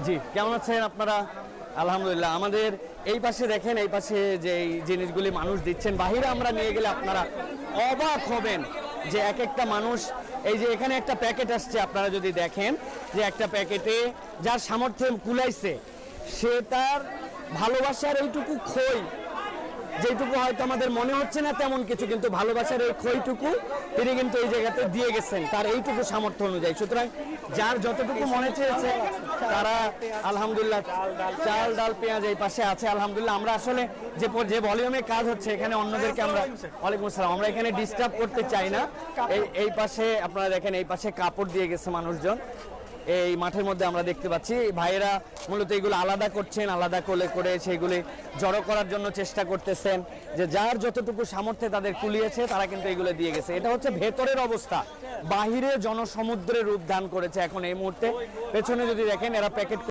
জি, কেমন আছেন আপনারা? আলহামদুলিল্লাহ। আমাদের এই পাশে দেখেন, এই পাশে যে এই জিনিসগুলি মানুষ দিচ্ছেন, বাহিরে আমরা নিয়ে গেলে আপনারা অবাক হবেন যে এক একটা মানুষ, এই যে এখানে একটা প্যাকেট আসছে, আপনারা যদি দেখেন যে একটা প্যাকেটে যার সামর্থ্য কুলাইছে সে তার ভালোবাসার এইটুকু খই, যেটুকু হয়তো আমাদের মনে হচ্ছে না তেমন কিছু, কিন্তু ভালোবাসার এই খইটুকু তিনি কিন্তু এই জায়গাতে দিয়ে গেছেন তার এইটুকু সামর্থ্য অনুযায়ী। সুতরাং যার যতটুকু মনে চেয়েছে তারা আলহামদুলিল্লাহ, চাল ডাল পেঁয়াজ এই পাশে আছে আলহামদুলিল্লাহ। আমরা আসলে যে ভলিউমে কাজ হচ্ছে এখানে অন্যদেরকে আমরা, ওয়ালাইকুম আসসালাম, আমরা এখানে ডিস্টার্ব করতে চাই না। এই পাশে আপনারা দেখেন, এই পাশে কাপড় দিয়ে গেছে মানুষজন। এই মাঠের মধ্যে আমরা দেখতে পাচ্ছি ভাইয়েরা মূলত এগুলো আলাদা করছেন, আলাদা করে সেগুলি জড়ো করার জন্য চেষ্টা করতেছেন, যে যার যতটুকু সামর্থ্যে তাদের কুলিয়েছে তারা কিন্তু এগুলো দিয়ে গেছে। এটা হচ্ছে ভেতরের অবস্থা, বাহিরে জনসমুদ্রে রূপ দান করেছে এখন এই মুহূর্তে। পেছনে যদি দেখেন এরা প্যাকেট